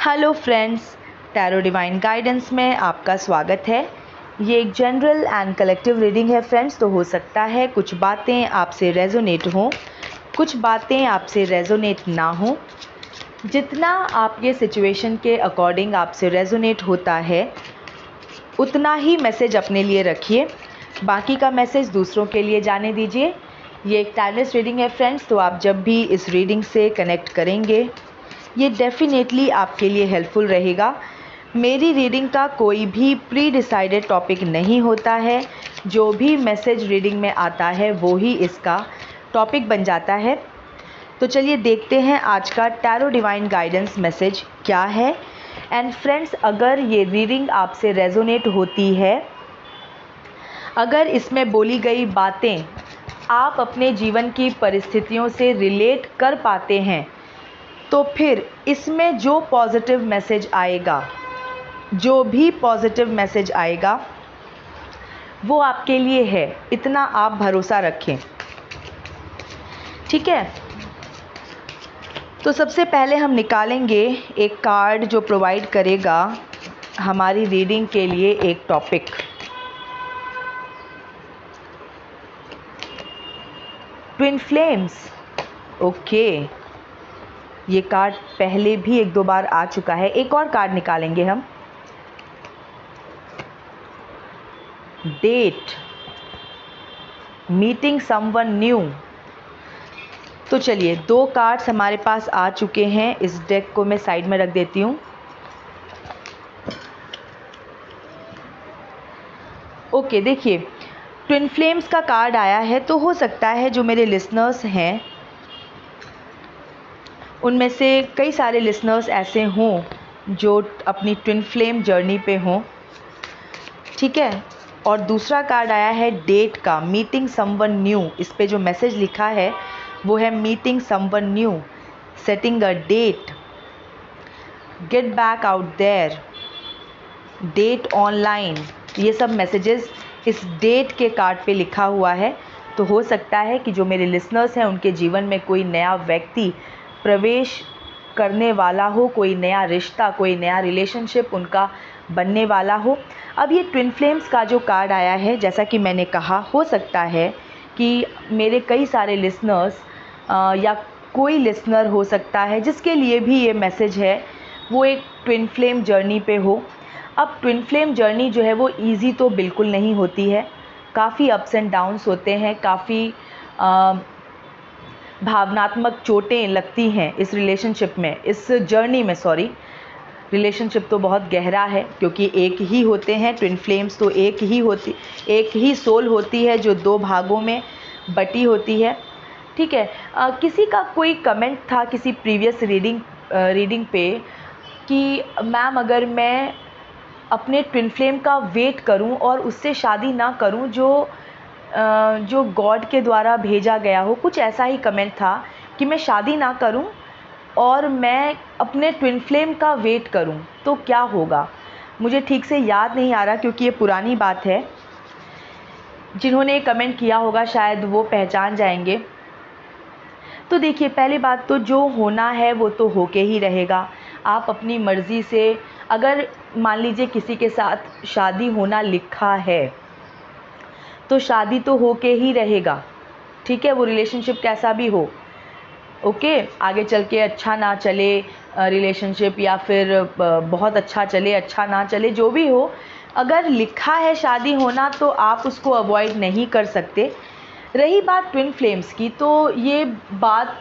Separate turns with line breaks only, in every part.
Hello friends, tarot divine guidance में आपका स्वागत है। ये एक जनरल एंड कलेक्टिव रीडिंग है फ्रेंड्स। तो हो सकता है कुछ बातें आपसे रेजोनेट हों, कुछ बातें आपसे रेजोनेट ना हों। जितना आपके सिचुएशन के अकॉर्डिंग आपसे रेजोनेट होता है उतना ही मैसेज अपने लिए रखिए, बाकी का मैसेज दूसरों के लिए जाने दीजिए। ये एक टाइमलेस रीडिंग है फ्रेंड्स, तो आप जब भी इस रीडिंग से कनेक्ट करेंगे ये डेफिनेटली आपके लिए हेल्पफुल रहेगा। मेरी रीडिंग का कोई भी प्री डिसाइडेड टॉपिक नहीं होता है। जो भी मैसेज रीडिंग में आता है वो ही इसका टॉपिक बन जाता है। तो चलिए देखते हैं आज का टैरो डिवाइन गाइडेंस मैसेज क्या है। एंड फ्रेंड्स, अगर ये रीडिंग आपसे रेजोनेट होती है, अगर इसमें बोली गई बातें आप अपने जीवन की परिस्थितियों से रिलेट कर पाते हैं, तो फिर इसमें जो पॉजिटिव मैसेज आएगा, जो भी पॉजिटिव मैसेज आएगा वो आपके लिए है, इतना आप भरोसा रखें। ठीक है, तो सबसे पहले हम निकालेंगे एक कार्ड जो प्रोवाइड करेगा हमारी रीडिंग के लिए एक टॉपिक। Twin flames. ओके, ये कार्ड पहले भी एक दो बार आ चुका है। एक और कार्ड निकालेंगे हम। Date, meeting someone new. तो चलिए, दो कार्ड्स हमारे पास आ चुके हैं। इस डेक को मैं साइड में रख देती हूँ। ओके, देखिए ट्विन फ्लेम्स का कार्ड आया है। तो हो सकता है जो मेरे लिसनर्स हैं उनमें से कई सारे लिसनर्स ऐसे हों जो अपनी ट्विन फ्लेम जर्नी पे हों। ठीक है, और दूसरा कार्ड आया है डेट का, मीटिंग समवन न्यू। इस पे जो मैसेज लिखा है वो है meeting someone new, setting a date, get back out there, date online. ये सब मैसेजेस इस डेट के कार्ड पे लिखा हुआ है। तो हो सकता है कि जो मेरे लिसनर्स हैं उनके जीवन में कोई नया व्यक्ति प्रवेश करने वाला हो, कोई नया रिश्ता, कोई नया रिलेशनशिप उनका बनने वाला हो। अब ये ट्विन फ्लेम्स का जो कार्ड आया है, जैसा कि मैंने कहा, हो सकता है कि मेरे कई सारे लिसनर्स या कोई लिसनर हो सकता है जिसके लिए भी ये मैसेज है वो एक ट्विन फ्लेम जर्नी पे हो। अब ट्विन फ्लेम जर्नी जो है वो इजी तो बिल्कुल नहीं होती है, काफ़ी अप्स एंड डाउन्स होते हैं, काफ़ी भावनात्मक चोटें लगती हैं इस रिलेशनशिप में, इस जर्नी में। सॉरी, रिलेशनशिप तो बहुत गहरा है क्योंकि एक ही होते हैं ट्विन फ्लेम्स, तो एक ही सोल होती है जो दो भागों में बटी होती है। ठीक है, किसी का कोई कमेंट था किसी प्रीवियस रीडिंग पे कि मैम, अगर मैं अपने ट्विन फ्लेम का वेट करूं और उससे शादी ना करूं जो गॉड के द्वारा भेजा गया हो, कुछ ऐसा ही कमेंट था कि मैं शादी ना करूं और मैं अपने ट्विन फ्लेम का वेट करूं तो क्या होगा। मुझे ठीक से याद नहीं आ रहा क्योंकि ये पुरानी बात है। जिन्होंने कमेंट किया होगा शायद वो पहचान जाएंगे। तो देखिए, पहली बात तो जो होना है वो तो होके ही रहेगा। आप अपनी मर्ज़ी से, अगर मान लीजिए किसी के साथ शादी होना लिखा है तो शादी तो होके ही रहेगा। ठीक है, वो रिलेशनशिप कैसा भी हो। ओके, आगे चल के अच्छा ना चले रिलेशनशिप, या फिर बहुत अच्छा चले, अच्छा ना चले, जो भी हो, अगर लिखा है शादी होना तो आप उसको अवॉइड नहीं कर सकते। रही बात ट्विन फ्लेम्स की, तो ये बात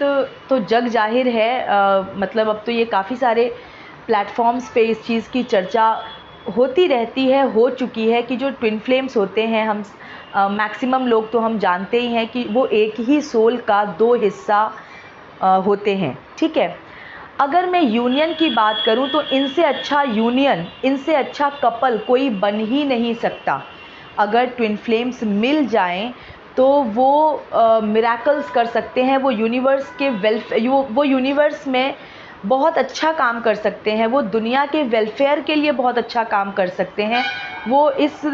तो जग जाहिर है। मतलब अब तो ये काफ़ी सारे प्लेटफॉर्म्स पे इस चीज़ की चर्चा होती रहती है, हो चुकी है कि जो ट्विन फ्लेम्स होते हैं, हम मैक्सिमम लोग तो हम जानते ही हैं कि वो एक ही सोल का दो हिस्सा होते हैं। ठीक है, अगर मैं यूनियन की बात करूं तो इनसे अच्छा यूनियन, इनसे अच्छा कपल कोई बन ही नहीं सकता। अगर ट्विन फ्लेम्स मिल जाएं तो वो मिरेकल्स कर सकते हैं, वो यूनिवर्स के वो यूनिवर्स में बहुत अच्छा काम कर सकते हैं, वो दुनिया के वेलफेयर के लिए बहुत अच्छा काम कर सकते हैं, वो इस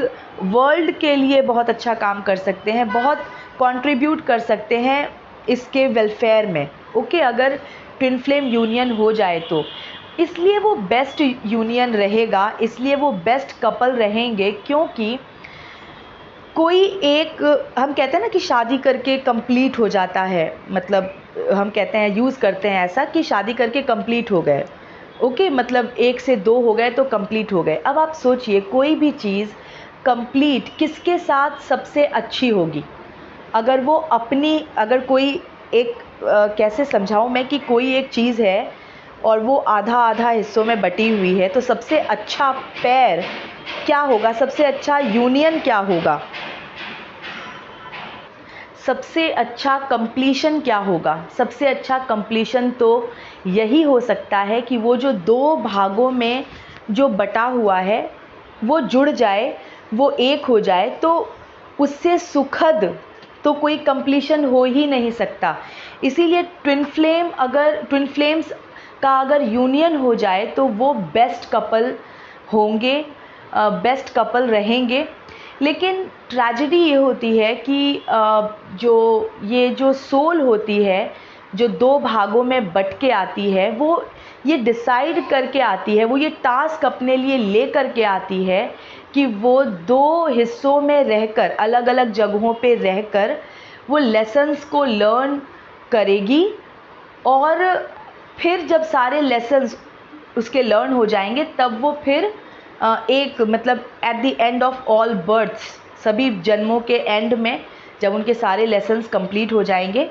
वर्ल्ड के लिए बहुत अच्छा काम कर सकते हैं, बहुत कंट्रीब्यूट कर सकते हैं इसके वेलफेयर में। ओके, अगर ट्विन फ्लेम यूनियन हो जाए तो इसलिए वो बेस्ट यूनियन रहेगा, इसलिए वो बेस्ट कपल रहेंगे, क्योंकि कोई एक, हम कहते हैं ना कि शादी करके कंप्लीट हो जाता है, मतलब हम कहते हैं, यूज़ करते हैं ऐसा कि शादी करके कंप्लीट हो गए, ओके, मतलब 1 से 2 हो गए तो कंप्लीट हो गए। अब आप सोचिए कोई भी चीज़ कंप्लीट किसके साथ सबसे अच्छी होगी? अगर वो अपनी, अगर कोई एक कैसे समझाऊँ मैं, कि कोई एक चीज़ है और वो आधा आधा हिस्सों में बटी हुई है, तो सबसे अच्छा पेयर क्या होगा, सबसे अच्छा यूनियन क्या होगा, सबसे अच्छा कंप्लीशन क्या होगा? सबसे अच्छा कंप्लीशन तो यही हो सकता है कि वो जो 2 भागों में जो बटा हुआ है वो जुड़ जाए, वो एक हो जाए, तो उससे सुखद तो कोई कंप्लीशन हो ही नहीं सकता। इसीलिए ट्विन फ्लेम्स का अगर यूनियन हो जाए तो वो बेस्ट कपल होंगे, बेस्ट कपल रहेंगे। लेकिन ट्रेजेडी ये होती है कि जो सोल होती है, जो 2 भागों में बट के आती है, वो ये डिसाइड करके आती है, वो ये टास्क अपने लिए ले करके आती है कि वो 2 हिस्सों में रहकर, अलग अलग जगहों पे रहकर वो लेसन्स को लर्न करेगी, और फिर जब सारे लेसन्स उसके लर्न हो जाएंगे तब वो फिर एक, मतलब at the end of all births, सभी जन्मों के एंड में जब उनके सारे लेसन्स कंप्लीट हो जाएंगे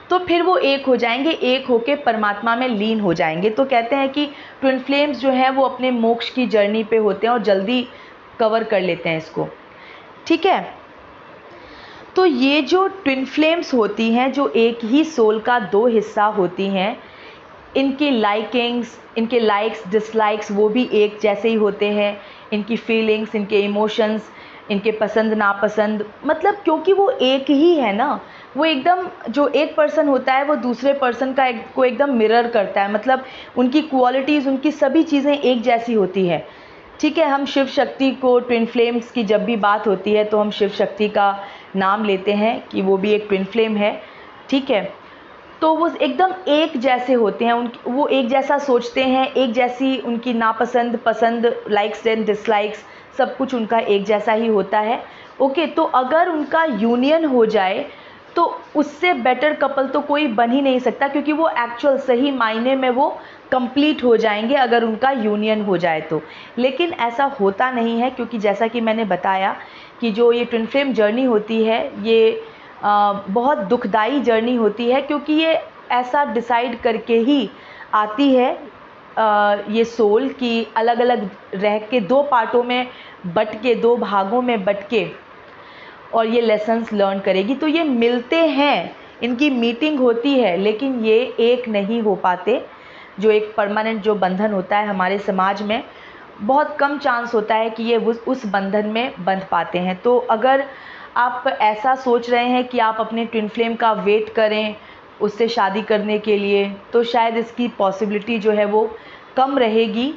तो फिर वो एक हो जाएंगे, एक होके परमात्मा में लीन हो जाएंगे। तो कहते हैं कि ट्विन फ्लेम्स जो हैं वो अपने मोक्ष की जर्नी पे होते हैं और जल्दी कवर कर लेते हैं इसको, ठीक है। तो ये जो ट्विन फ्लेम्स होती हैं, जो एक ही सोल का 2 हिस्सा होती हैं, इनकी लाइकिंग्स, इनके लाइक्स डिसलाइक्स वो भी एक जैसे ही होते हैं, इनकी फीलिंग्स, इनके इमोशंस, इनके पसंद नापसंद, मतलब क्योंकि वो एक ही है ना, वो एकदम, जो एक पर्सन होता है वो दूसरे पर्सन को एकदम मिरर करता है, मतलब उनकी क्वालिटीज़, उनकी सभी चीज़ें एक जैसी होती है, ठीक है। हम शिव शक्ति को, ट्विन फ्लेम्स की जब भी बात होती है तो हम शिव शक्ति का नाम लेते हैं कि वो भी एक ट्विन फ्लेम है, ठीक है। तो वो एकदम एक जैसे होते हैं, वो एक जैसा सोचते हैं, एक जैसी उनकी नापसंद पसंद, लाइक्स एंड डिसलाइक्स, सब कुछ उनका एक जैसा ही होता है, ओके। तो अगर उनका यूनियन हो जाए तो उससे बेटर कपल तो कोई बन ही नहीं सकता, क्योंकि वो एक्चुअल सही मायने में वो कंप्लीट हो जाएंगे अगर उनका यूनियन हो जाए तो। लेकिन ऐसा होता नहीं है, क्योंकि जैसा कि मैंने बताया कि जो ये ट्विन फ्लेम जर्नी होती है, ये बहुत दुखदाई जर्नी होती है, क्योंकि ये ऐसा डिसाइड करके ही आती है, ये सोल की अलग अलग रह के 2 पार्टों में बट के, 2 भागों में बट के, और ये लेसन्स लर्न करेगी। तो ये मिलते हैं, इनकी मीटिंग होती है, लेकिन ये एक नहीं हो पाते। जो एक परमानेंट जो बंधन होता है हमारे समाज में, बहुत कम चांस होता है कि ये उस बंधन में बंध पाते हैं। तो अगर आप ऐसा सोच रहे हैं कि आप अपने ट्विन फ्लेम का वेट करें उससे शादी करने के लिए, तो शायद इसकी पॉसिबिलिटी जो है वो कम रहेगी,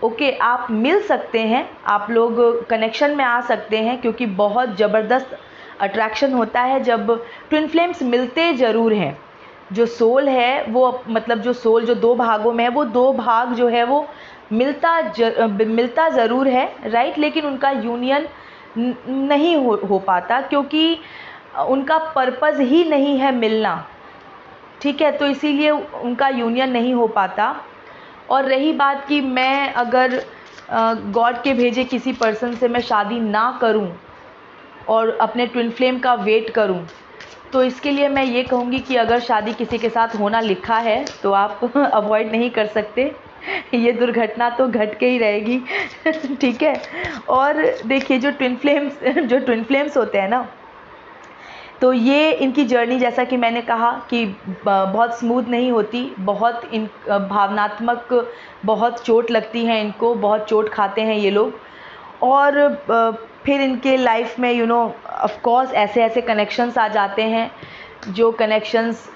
ओके। आप मिल सकते हैं, आप लोग कनेक्शन में आ सकते हैं, क्योंकि बहुत ज़बरदस्त अट्रैक्शन होता है जब ट्विन फ्लेम्स मिलते ज़रूर हैं। जो सोल है वो, मतलब जो सोल जो 2 भागों में है, वो 2 भाग जो है वो मिलता ज़रूर है, राइट, लेकिन उनका यूनियन नहीं हो पाता, क्योंकि उनका पर्पज़ ही नहीं है मिलना, ठीक है। तो इसीलिए उनका यूनियन नहीं हो पाता। और रही बात कि मैं अगर गॉड के भेजे किसी पर्सन से मैं शादी ना करूं और अपने ट्विन फ्लेम का वेट करूं, तो इसके लिए मैं ये कहूँगी कि अगर शादी किसी के साथ होना लिखा है तो आप अवॉइड नहीं कर सकते, ये दुर्घटना तो घट के ही रहेगी ठीक है। और देखिए जो ट्विन फ्लेम्स होते हैं ना, तो ये इनकी जर्नी, जैसा कि मैंने कहा कि बहुत स्मूथ नहीं होती, बहुत भावनात्मक, बहुत चोट लगती है इनको, बहुत चोट खाते हैं ये लोग। और फिर इनके लाइफ में ऑफ कोर्स ऐसे ऐसे कनेक्शंस आ जाते हैं, जो कनेक्शंस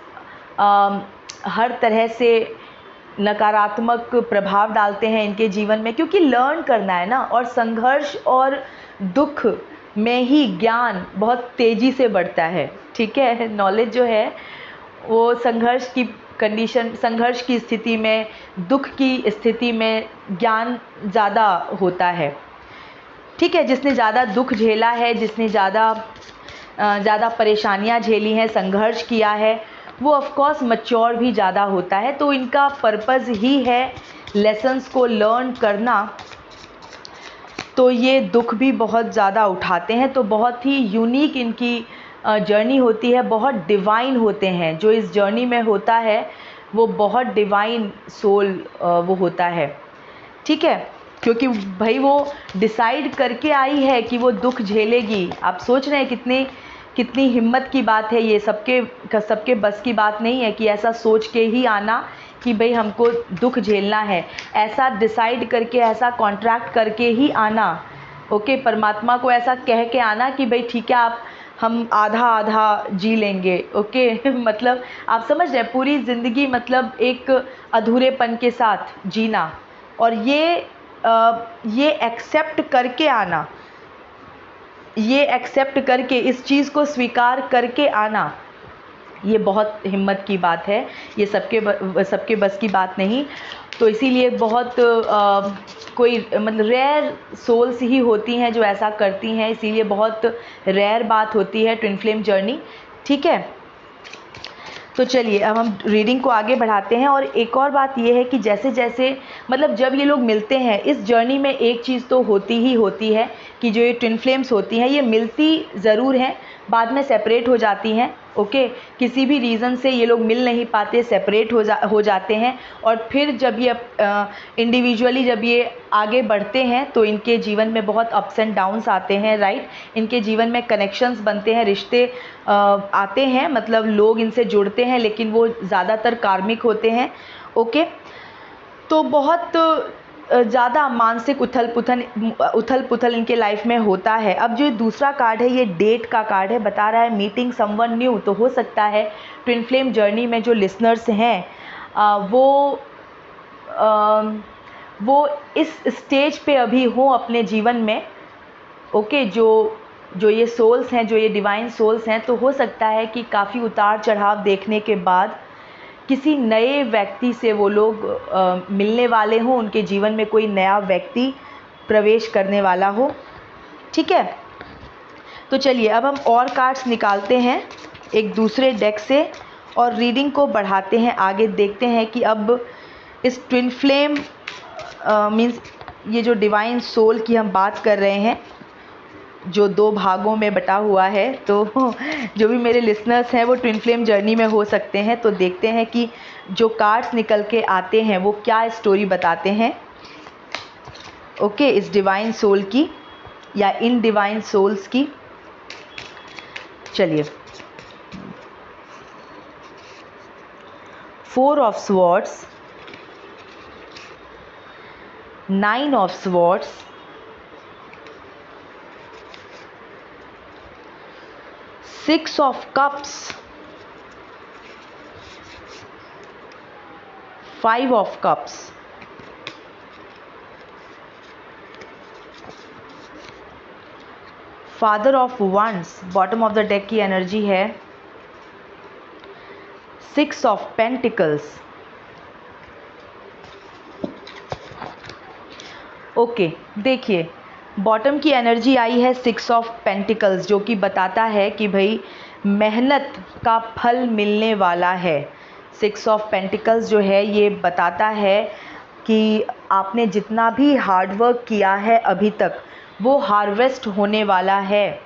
हर तरह से नकारात्मक प्रभाव डालते हैं इनके जीवन में, क्योंकि लर्न करना है ना, और संघर्ष और दुख में ही ज्ञान बहुत तेज़ी से बढ़ता है, ठीक है। नॉलेज जो है वो संघर्ष की कंडीशन, संघर्ष की स्थिति में, दुख की स्थिति में ज्ञान ज़्यादा होता है। ठीक है, जिसने ज़्यादा दुख झेला है, जिसने ज़्यादा परेशानियां झेली हैं, संघर्ष किया है, वो ऑफ कोर्स मैच्योर भी ज़्यादा होता है। तो इनका पर्पज़ ही है लेसन्स को लर्न करना। तो ये दुख भी बहुत ज़्यादा उठाते हैं। तो बहुत ही यूनिक इनकी जर्नी होती है, बहुत डिवाइन होते हैं। जो इस जर्नी में होता है वो बहुत डिवाइन सोल वो होता है। ठीक है, क्योंकि भाई वो डिसाइड करके आई है कि वो दुख झेलेगी। आप सोच रहे हैं कितनी हिम्मत की बात है ये। सबके बस की बात नहीं है कि ऐसा सोच के ही आना कि भाई हमको दुख झेलना है, ऐसा डिसाइड करके, ऐसा कॉन्ट्रैक्ट करके ही आना। ओके, परमात्मा को ऐसा कह के आना कि भाई ठीक है, हम आधा आधा जी लेंगे। ओके मतलब आप समझ रहे हैं, पूरी ज़िंदगी मतलब एक अधूरेपन के साथ जीना, और ये एक्सेप्ट करके आना, ये एक्सेप्ट करके, इस चीज़ को स्वीकार करके आना, ये बहुत हिम्मत की बात है। ये सबके बस की बात नहीं। तो इसीलिए बहुत कोई मतलब रेयर सोल्स ही होती हैं जो ऐसा करती हैं, इसीलिए बहुत रेयर बात होती है ट्विन फ्लेम जर्नी। ठीक है, तो चलिए अब हम रीडिंग को आगे बढ़ाते हैं। और एक और बात ये है कि जैसे जैसे मतलब जब ये लोग मिलते हैं इस जर्नी में, एक चीज़ तो होती ही होती है कि जो ये ट्विन फ्लेम्स होती हैं ये मिलती ज़रूर हैं, बाद में सेपरेट हो जाती हैं। ओके, किसी भी रीज़न से ये लोग मिल नहीं पाते, सेपरेट हो जाते हैं। और फिर जब ये इंडिविजुअली जब ये आगे बढ़ते हैं तो इनके जीवन में बहुत अप्स एंड डाउन्स आते हैं, राइट। इनके जीवन में कनेक्शंस बनते हैं, रिश्ते आते हैं, मतलब लोग इनसे जुड़ते हैं, लेकिन वो ज़्यादातर कार्मिक होते हैं। ओके, तो बहुत ज़्यादा मानसिक उथल पुथल इनके लाइफ में होता है। अब जो दूसरा कार्ड है ये डेट का कार्ड है, बता रहा है मीटिंग समवन न्यू। तो हो सकता है ट्विन फ्लेम जर्नी में जो लिसनर्स हैं वो इस स्टेज पे अभी हों अपने जीवन में। ओके, जो ये सोल्स हैं, जो ये डिवाइन सोल्स हैं, तो हो सकता है कि काफ़ी उतार चढ़ाव देखने के बाद किसी नए व्यक्ति से वो लोग मिलने वाले हों, उनके जीवन में कोई नया व्यक्ति प्रवेश करने वाला हो। ठीक है, तो चलिए अब हम और कार्ड्स निकालते हैं एक दूसरे डेक से और रीडिंग को बढ़ाते हैं आगे। देखते हैं कि अब इस ट्विन फ्लेम मीन्स ये जो डिवाइन सोल की हम बात कर रहे हैं, जो 2 भागों में बटा हुआ है, तो जो भी मेरे लिसनर्स हैं वो ट्विन फ्लेम जर्नी में हो सकते हैं। तो देखते हैं कि जो कार्ड्स निकल के आते हैं वो क्या स्टोरी बताते हैं। ओके, इस डिवाइन सोल की या इन डिवाइन सोल्स की। चलिए, 4 of swords, 9 of swords, 6 of cups, 5 of cups, father of wands, bottom of the deck की एनर्जी है, 6 ऑफ पेंटिकल्स। ओके, देखिए बॉटम की एनर्जी आई है 6 ऑफ पेंटिकल्स, जो कि बताता है कि भाई मेहनत का फल मिलने वाला है। 6 ऑफ पेंटिकल्स जो है ये बताता है कि आपने जितना भी हार्डवर्क किया है अभी तक वो हार्वेस्ट होने वाला है।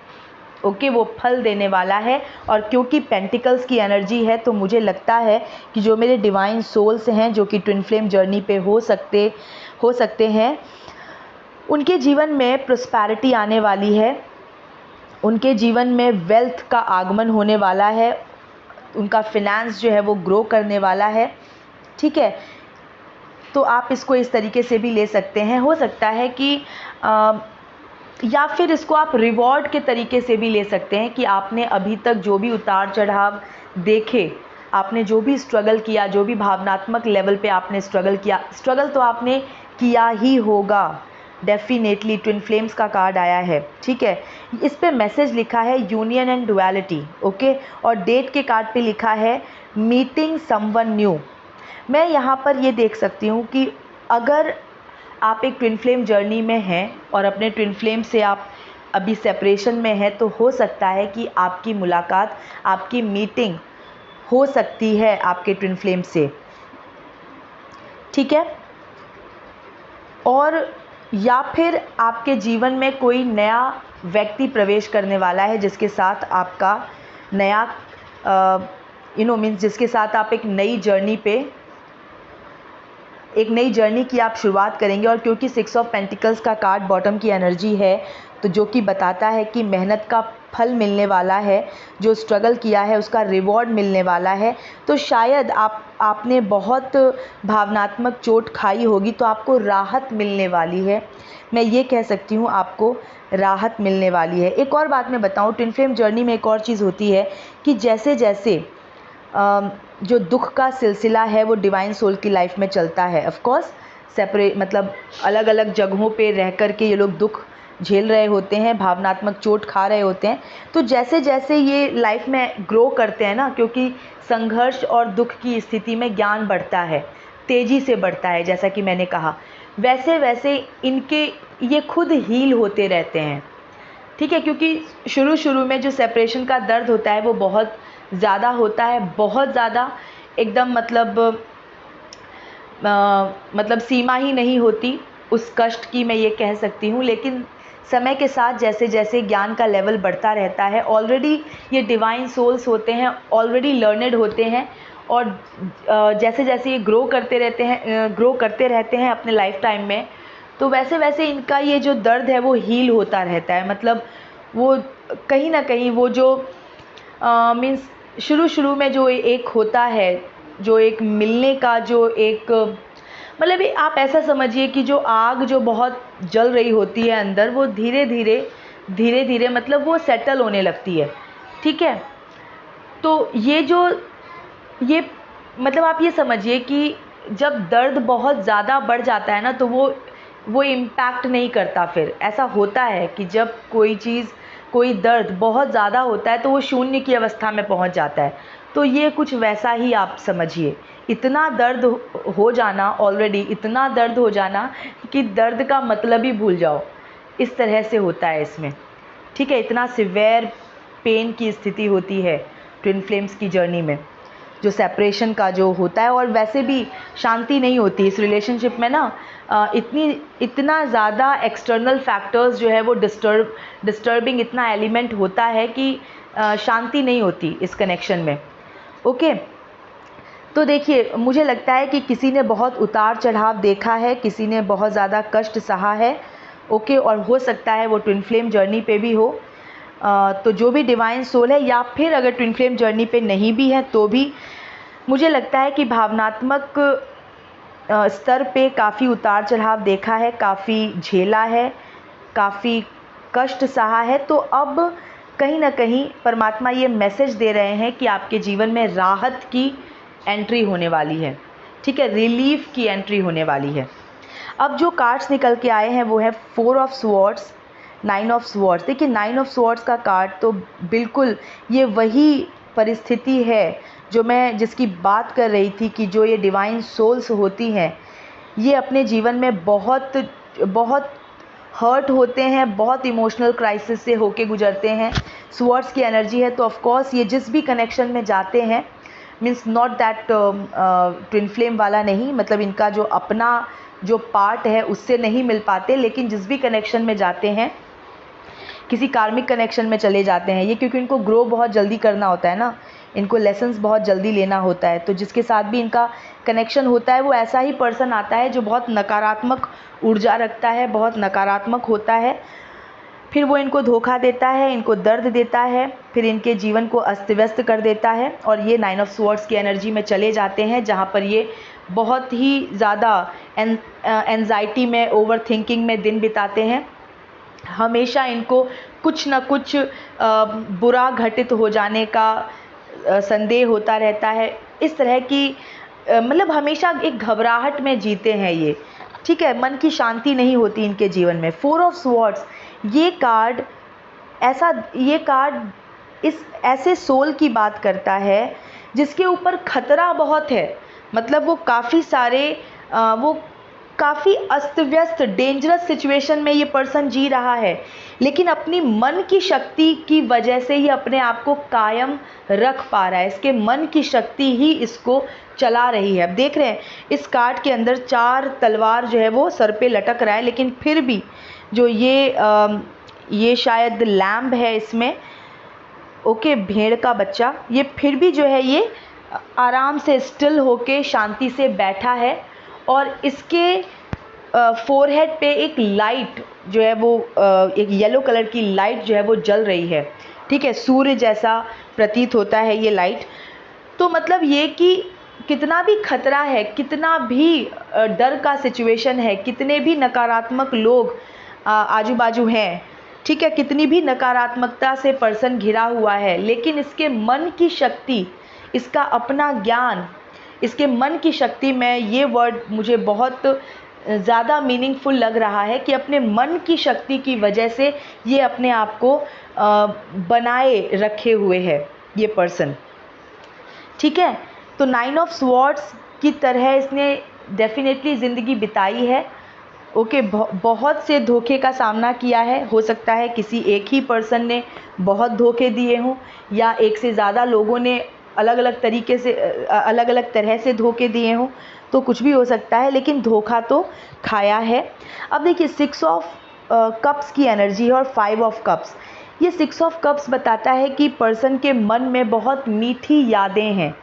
ओके, वो फल देने वाला है। और क्योंकि पेंटिकल्स की एनर्जी है तो मुझे लगता है कि जो मेरे डिवाइन सोल्स हैं जो कि ट्विन फ्लेम जर्नी पे हो सकते हैं, उनके जीवन में प्रॉस्पेरिटी आने वाली है, उनके जीवन में वेल्थ का आगमन होने वाला है, उनका फिनेंस जो है वो ग्रो करने वाला है। ठीक है, तो आप इसको इस तरीके से भी ले सकते हैं। हो सकता है कि या फिर इसको आप रिवॉर्ड के तरीके से भी ले सकते हैं कि आपने अभी तक जो भी उतार चढ़ाव देखे, आपने जो भी स्ट्रगल किया, जो भी भावनात्मक लेवल पे आपने स्ट्रगल किया, स्ट्रगल तो आपने किया ही होगा। डेफिनेटली ट्विन फ्लेम्स का कार्ड आया है, ठीक है। इस पे मैसेज लिखा है यूनियन एंड डुअलिटी, ओके। और डेट के कार्ड पे लिखा है मीटिंग समवन न्यू। मैं यहाँ पर ये देख सकती हूँ कि अगर आप एक ट्विन फ्लेम जर्नी में हैं और अपने ट्विन फ्लेम से आप अभी सेपरेशन में है, तो हो सकता है कि आपकी मुलाकात, आपकी मीटिंग हो सकती है आपके ट्विन फ्लेम से, ठीक है। और या फिर आपके जीवन में कोई नया व्यक्ति प्रवेश करने वाला है जिसके साथ आपका नया मीन्स जिसके साथ आप एक नई जर्नी की आप शुरुआत करेंगे। और क्योंकि 6 ऑफ पेंटिकल्स का कार्ड बॉटम की एनर्जी है, तो जो कि बताता है कि मेहनत का फल मिलने वाला है, जो स्ट्रगल किया है उसका रिवॉर्ड मिलने वाला है। तो शायद आपने बहुत भावनात्मक चोट खाई होगी, तो आपको राहत मिलने वाली है। मैं ये कह सकती हूँ आपको राहत मिलने वाली है। एक और बात मैं बताऊँ, ट्विन फ्लेम जर्नी में एक और चीज़ होती है कि जैसे जैसे जो दुख का सिलसिला है वो डिवाइन सोल की लाइफ में चलता है। ऑफ कोर्स मतलब अलग अलग जगहों पे रह कर के ये लोग दुख झेल रहे होते हैं, भावनात्मक चोट खा रहे होते हैं। तो जैसे जैसे ये लाइफ में ग्रो करते हैं ना, क्योंकि संघर्ष और दुख की स्थिति में ज्ञान बढ़ता है, तेज़ी से बढ़ता है, जैसा कि मैंने कहा, वैसे वैसे इनके ये खुद हील होते रहते हैं, ठीक है। क्योंकि शुरू में जो सेपरेशन का दर्द होता है वो बहुत ज़्यादा होता है, बहुत ज़्यादा, एकदम मतलब सीमा ही नहीं होती उस कष्ट की, मैं ये कह सकती हूँ। लेकिन समय के साथ जैसे जैसे ज्ञान का लेवल बढ़ता रहता है, ऑलरेडी ये डिवाइन सोल्स होते हैं, ऑलरेडी लर्नेड होते हैं, और जैसे जैसे ये ग्रो करते रहते हैं अपने लाइफ टाइम में, तो वैसे वैसे इनका ये जो दर्द है वो हील होता रहता है। मतलब वो कहीं ना कहीं वो जो मीन्स शुरू में जो एक होता है, जो एक मिलने का जो एक, मतलब आप ऐसा समझिए कि जो आग जो बहुत जल रही होती है अंदर, वो धीरे धीरे मतलब वो सेटल होने लगती है, ठीक है। तो ये मतलब आप ये समझिए कि जब दर्द बहुत ज़्यादा बढ़ जाता है ना, तो वो इम्पैक्ट नहीं करता। फिर ऐसा होता है कि जब कोई दर्द बहुत ज़्यादा होता है तो वो शून्य की अवस्था में पहुंच जाता है। तो ये कुछ वैसा ही आप समझिए, इतना दर्द हो जाना, ऑलरेडी इतना दर्द हो जाना कि दर्द का मतलब ही भूल जाओ, इस तरह से होता है इसमें, ठीक है। इतना सिवियर पेन की स्थिति होती है ट्विन फ्लेम्स की जर्नी में, जो सेपरेशन का जो होता है। और वैसे भी शांति नहीं होती इस रिलेशनशिप में ना, इतना ज़्यादा एक्सटर्नल फैक्टर्स जो है वो डिस्टर्बिंग इतना एलिमेंट होता है कि शांति नहीं होती इस कनेक्शन में, ओके। तो देखिए, मुझे लगता है कि किसी ने बहुत उतार चढ़ाव देखा है, किसी ने बहुत ज़्यादा कष्ट सहा है, ओके। और हो सकता है वो ट्विन फ्लेम जर्नी पे भी हो। तो जो भी डिवाइन सोल है, या फिर अगर ट्विन फ्लेम जर्नी पे नहीं भी है तो भी मुझे लगता है कि भावनात्मक स्तर पे काफ़ी उतार चढ़ाव देखा है, काफ़ी झेला है, काफ़ी कष्ट सहा है। तो अब कहीं ना कहीं परमात्मा ये मैसेज दे रहे हैं कि आपके जीवन में राहत की एंट्री होने वाली है, ठीक है, रिलीफ की एंट्री होने वाली है। अब जो कार्ड्स निकल के आए हैं वो है 4 ऑफ स्वॉर्ड्स, 9 ऑफ स्वॉर्ड्स। देखिए 9 ऑफ स्वॉर्ड्स का कार्ड तो बिल्कुल ये वही परिस्थिति है जिसकी बात कर रही थी कि जो ये डिवाइन सोल्स होती हैं, ये अपने जीवन में बहुत बहुत हर्ट होते हैं, बहुत इमोशनल क्राइसिस से होके गुजरते हैं। स्वॉर्ड्स की एनर्जी है, तो ऑफ कोर्स ये जिस भी कनेक्शन में जाते हैं, means not that twin flame वाला नहीं, मतलब इनका जो अपना जो पार्ट है उससे नहीं मिल पाते, लेकिन जिस भी कनेक्शन में जाते हैं, किसी कार्मिक कनेक्शन में चले जाते हैं ये, क्योंकि इनको ग्रो बहुत जल्दी करना होता है ना, इनको लेसन्स बहुत जल्दी लेना होता है। तो जिसके साथ भी इनका कनेक्शन होता है वो ऐसा ही पर्सन आता है जो बहुत नकारात्मक ऊर्जा रखता है, बहुत नकारात्मक होता है, फिर वो इनको धोखा देता है, इनको दर्द देता है, फिर इनके जीवन को अस्त व्यस्त कर देता है। और ये 9 ऑफ स्वॉर्ड्स की एनर्जी में चले जाते हैं, जहाँ पर ये बहुत ही ज़्यादा एंजाइटी में, ओवर थिंकिंग में दिन बिताते हैं। हमेशा इनको कुछ ना कुछ बुरा घटित हो जाने का संदेह होता रहता है। इस तरह की मतलब हमेशा एक घबराहट में जीते हैं ये, ठीक है, मन की शांति नहीं होती इनके जीवन में। 4 ऑफ स्वॉर्ड्स, ये कार्ड इस ऐसे सोल की बात करता है जिसके ऊपर खतरा बहुत है। मतलब वो काफ़ी अस्त व्यस्त डेंजरस सिचुएशन में ये पर्सन जी रहा है, लेकिन अपनी मन की शक्ति की वजह से ही अपने आप को कायम रख पा रहा है। इसके मन की शक्ति ही इसको चला रही है। अब देख रहे हैं इस कार्ड के अंदर 4 तलवार जो है वो सर पे लटक रहा है, लेकिन फिर भी जो ये शायद लैम्ब है इसमें, ओके, भेड़ का बच्चा, ये फिर भी जो है ये आराम से स्टिल होके शांति से बैठा है और इसके फोरहेड पे एक लाइट जो है वो एक येलो कलर की लाइट जो है वो जल रही है। ठीक है, सूर्य जैसा प्रतीत होता है ये लाइट। तो मतलब ये कि कितना भी खतरा है, कितना भी डर का सिचुएशन है, कितने भी नकारात्मक लोग आजू बाजू हैं, ठीक है, कितनी भी नकारात्मकता से पर्सन घिरा हुआ है, लेकिन इसके मन की शक्ति, इसका अपना ज्ञान, इसके मन की शक्ति में ये वर्ड मुझे बहुत ज़्यादा मीनिंगफुल लग रहा है कि अपने मन की शक्ति की वजह से ये अपने आप को बनाए रखे हुए है ये पर्सन। ठीक है, तो 9 ऑफ स्वॉर्ड्स की तरह इसने डेफिनेटली ज़िंदगी बिताई है। ओके, बहुत से धोखे का सामना किया है। हो सकता है किसी एक ही पर्सन ने बहुत धोखे दिए हों या एक से ज़्यादा लोगों ने अलग अलग तरीके से अलग अलग तरह से धोखे दिए हों, तो कुछ भी हो सकता है, लेकिन धोखा तो खाया है। अब देखिए 6 ऑफ कप्स की एनर्जी है और 5 ऑफ कप्स। ये 6 ऑफ कप्स बताता है कि पर्सन के मन में बहुत मीठी यादें हैं।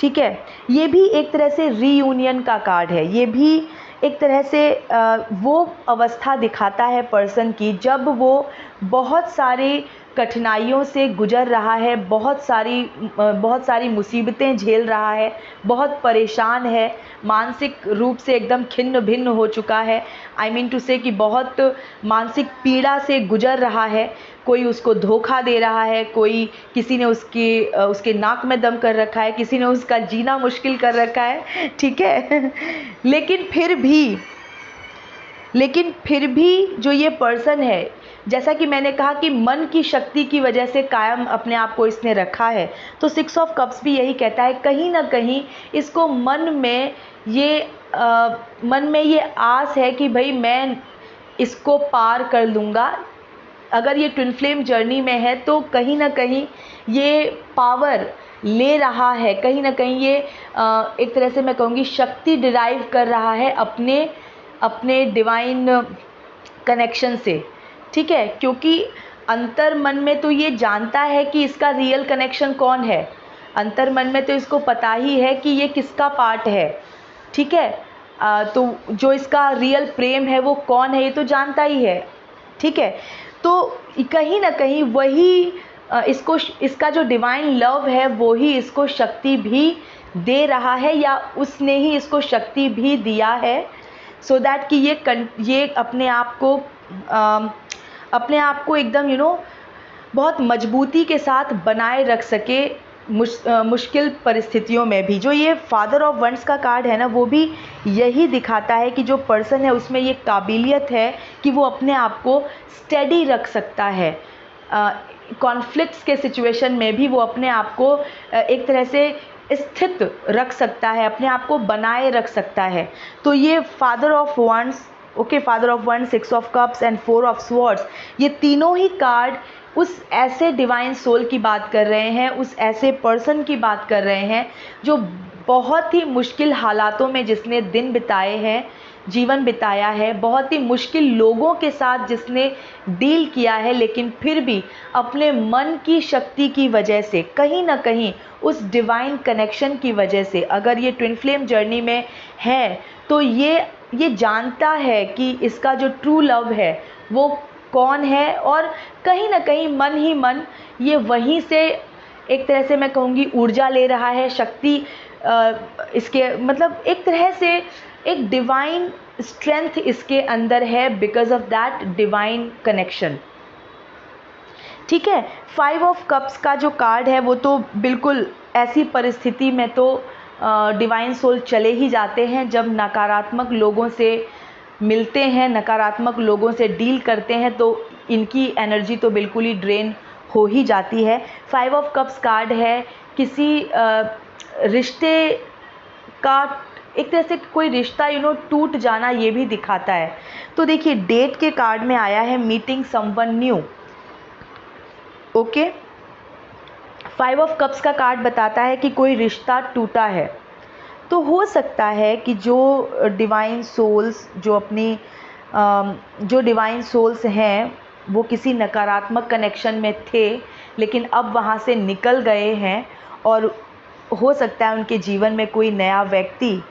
ठीक है, ये भी एक तरह से रीयूनियन का कार्ड है। ये भी एक तरह से वो अवस्था दिखाता है पर्सन की जब वो बहुत सारी कठिनाइयों से गुजर रहा है, बहुत सारी मुसीबतें झेल रहा है, बहुत परेशान है, मानसिक रूप से एकदम खिन्न भिन्न हो चुका है। आई मीन टू से कि बहुत मानसिक पीड़ा से गुजर रहा है। कोई उसको धोखा दे रहा है, किसी ने उसके नाक में दम कर रखा है, किसी ने उसका जीना मुश्किल कर रखा है। ठीक है लेकिन फिर भी जो ये पर्सन है, जैसा कि मैंने कहा कि मन की शक्ति की वजह से कायम अपने आप को इसने रखा है, तो 6 ऑफ कप्स भी यही कहता है। कहीं ना कहीं इसको मन में ये आस है कि भाई मैं इसको पार कर लूँगा। अगर ये ट्विन फ्लेम जर्नी में है तो कहीं ना कहीं ये पावर ले रहा है, कहीं ना कहीं ये एक तरह से मैं कहूँगी शक्ति डिराइव कर रहा है अपने डिवाइन कनेक्शन से। ठीक है, क्योंकि अंतर मन में तो ये जानता है कि इसका रियल कनेक्शन कौन है। अंतर मन में तो इसको पता ही है कि ये किसका पार्ट है। ठीक है, तो जो इसका रियल प्रेम है वो कौन है ये तो जानता ही है। ठीक है, तो कहीं ना कहीं वही इसका जो डिवाइन लव है वो ही इसको शक्ति भी दे रहा है, या उसने ही इसको शक्ति भी दिया है, सो दैट कि ये अपने आप को एकदम बहुत मजबूती के साथ बनाए रख सके मुश्किल परिस्थितियों में भी। जो ये फादर ऑफ वंड्स का कार्ड है ना, वो भी यही दिखाता है कि जो पर्सन है उसमें ये काबिलियत है कि वो अपने आप को स्टेडी रख सकता है। कॉन्फ्लिक्ट्स के सिचुएशन में भी वो अपने आप को एक तरह से स्थित रख सकता है, अपने आप को बनाए रख सकता है। तो ये father of wands, okay, father of wands, 6 of cups and 4 of swords, ये तीनों ही कार्ड उस ऐसे डिवाइन सोल की बात कर रहे हैं, उस ऐसे पर्सन की बात कर रहे हैं जो बहुत ही मुश्किल हालातों में जिसने दिन बिताए हैं, जीवन बिताया है, बहुत ही मुश्किल लोगों के साथ जिसने डील किया है, लेकिन फिर भी अपने मन की शक्ति की वजह से, कहीं ना कहीं उस डिवाइन कनेक्शन की वजह से, अगर ये ट्विन फ्लेम जर्नी में है तो ये जानता है कि इसका जो ट्रू लव है वो कौन है, और कहीं ना कहीं मन ही मन ये वहीं से एक तरह से मैं कहूँगी ऊर्जा ले रहा है, शक्ति इसके मतलब एक तरह से एक डिवाइन स्ट्रेंथ इसके अंदर है because of that divine connection. ठीक है, 5 ऑफ कप्स का जो कार्ड है वो तो बिल्कुल ऐसी परिस्थिति में तो डिवाइन सोल चले ही जाते हैं जब नकारात्मक लोगों से मिलते हैं, नकारात्मक लोगों से डील करते हैं तो इनकी एनर्जी तो बिल्कुल ही ड्रेन हो ही जाती है। 5 ऑफ कप्स कार्ड है किसी रिश्ते का, एक तरह से कोई रिश्ता टूट जाना ये भी दिखाता है। तो देखिए डेट के कार्ड में आया है meeting someone new. Okay, 5 of cups का कार्ड बताता है कि कोई रिश्ता टूटा है। तो हो सकता है कि जो डिवाइन सोल्स जो डिवाइन सोल्स हैं वो किसी नकारात्मक कनेक्शन में थे, लेकिन अब वहाँ से निकल गए हैं और हो सकता है उनके जीवन में कोई नया व्यक्ति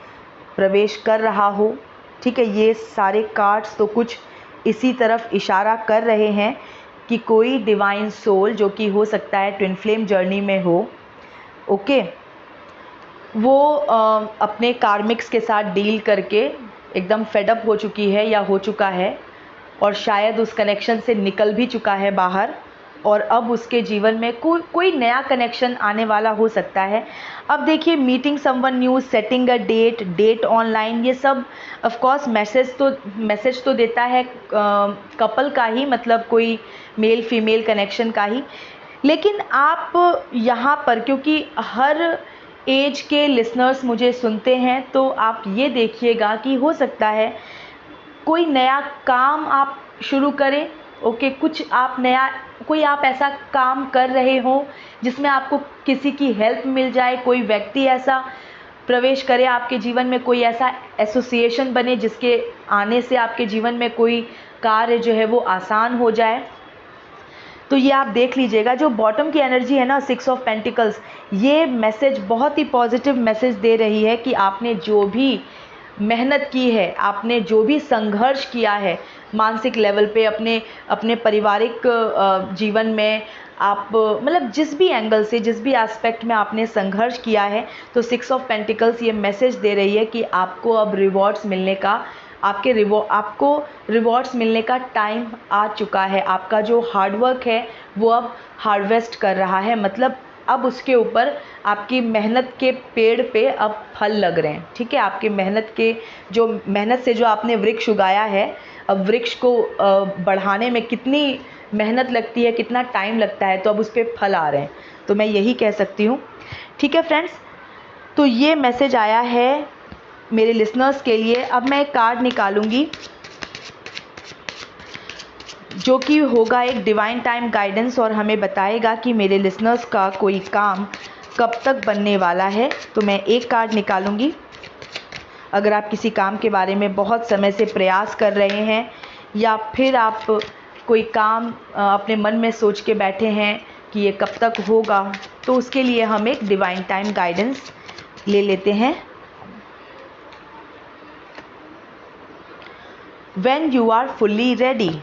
प्रवेश कर रहा हो। ठीक है, ये सारे कार्ड्स तो कुछ इसी तरफ इशारा कर रहे हैं कि कोई डिवाइन सोल, जो कि हो सकता है ट्विन फ्लेम जर्नी में हो, ओके, वो अपने कार्मिक्स के साथ डील करके एकदम फेडअप हो चुकी है या हो चुका है और शायद उस कनेक्शन से निकल भी चुका है बाहर, और अब उसके जीवन में कोई नया कनेक्शन आने वाला हो सकता है। अब देखिए meeting someone new, setting a date online, ये सब ऑफ कोर्स मैसेज तो देता है कपल का ही, मतलब कोई मेल फीमेल कनेक्शन का ही। लेकिन आप यहाँ पर, क्योंकि हर एज के लिसनर्स मुझे सुनते हैं, तो आप ये देखिएगा कि हो सकता है कोई नया काम आप शुरू करें। ओके, कोई आप ऐसा काम कर रहे हो जिसमें आपको किसी की हेल्प मिल जाए, कोई व्यक्ति ऐसा प्रवेश करे आपके जीवन में, कोई ऐसा एसोसिएशन बने जिसके आने से आपके जीवन में कोई कार्य जो है वो आसान हो जाए। तो ये आप देख लीजिएगा। जो बॉटम की एनर्जी है ना, 6 ऑफ पेंटिकल्स, ये मैसेज बहुत ही पॉजिटिव मैसेज दे रही है कि आपने जो भी मेहनत की है, आपने जो भी संघर्ष किया है मानसिक लेवल पे, अपने पारिवारिक जीवन में, आप मतलब जिस भी एंगल से, जिस भी एस्पेक्ट में आपने संघर्ष किया है, तो 6 ऑफ पेंटिकल्स ये मैसेज दे रही है कि आपको अब रिवॉर्ड्स मिलने का, आपको रिवॉर्ड्स मिलने का टाइम आ चुका है। आपका जो हार्डवर्क है वो अब हार्वेस्ट कर रहा है, मतलब अब उसके ऊपर आपकी मेहनत के पेड़ पे अब फल लग रहे हैं। ठीक है, आपके मेहनत से जो आपने वृक्ष उगाया है, अब वृक्ष को बढ़ाने में कितनी मेहनत लगती है, कितना टाइम लगता है, तो अब उस पर फल आ रहे हैं। तो मैं यही कह सकती हूँ। ठीक है फ्रेंड्स, तो ये मैसेज आया है मेरे लिसनर्स के लिए। अब मैं एक कार्ड निकालूंगी जो कि होगा एक डिवाइन टाइम गाइडेंस और हमें बताएगा कि मेरे लिसनर्स का कोई काम कब तक बनने वाला है। तो मैं एक कार्ड निकालूंगी। अगर आप किसी काम के बारे में बहुत समय से प्रयास कर रहे हैं या फिर आप कोई काम अपने मन में सोच के बैठे हैं कि ये कब तक होगा, तो उसके लिए हम एक डिवाइन टाइम गाइडेंस ले लेते हैं। When you are fully ready।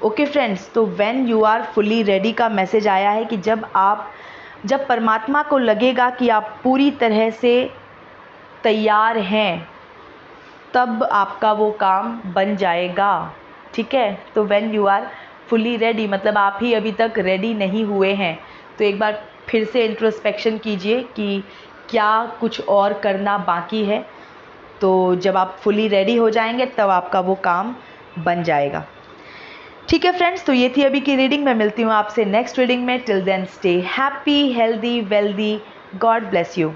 Okay friends, तो when you are fully ready का मैसेज आया है कि जब परमात्मा को लगेगा कि आप पूरी तरह से तैयार हैं, तब आपका वो काम बन जाएगा। ठीक है, तो when you are fully ready मतलब आप ही अभी तक रेडी नहीं हुए हैं। तो एक बार फिर से इंट्रोस्पेक्शन कीजिए कि क्या कुछ और करना बाकी है। तो जब आप फुली रेडी हो जाएंगे तब आपका वो काम बन जाएगा। ठीक है फ्रेंड्स, तो ये थी अभी की रीडिंग। मैं मिलती हूँ आपसे नेक्स्ट रीडिंग में। Till then stay happy, healthy, wealthy. God bless you.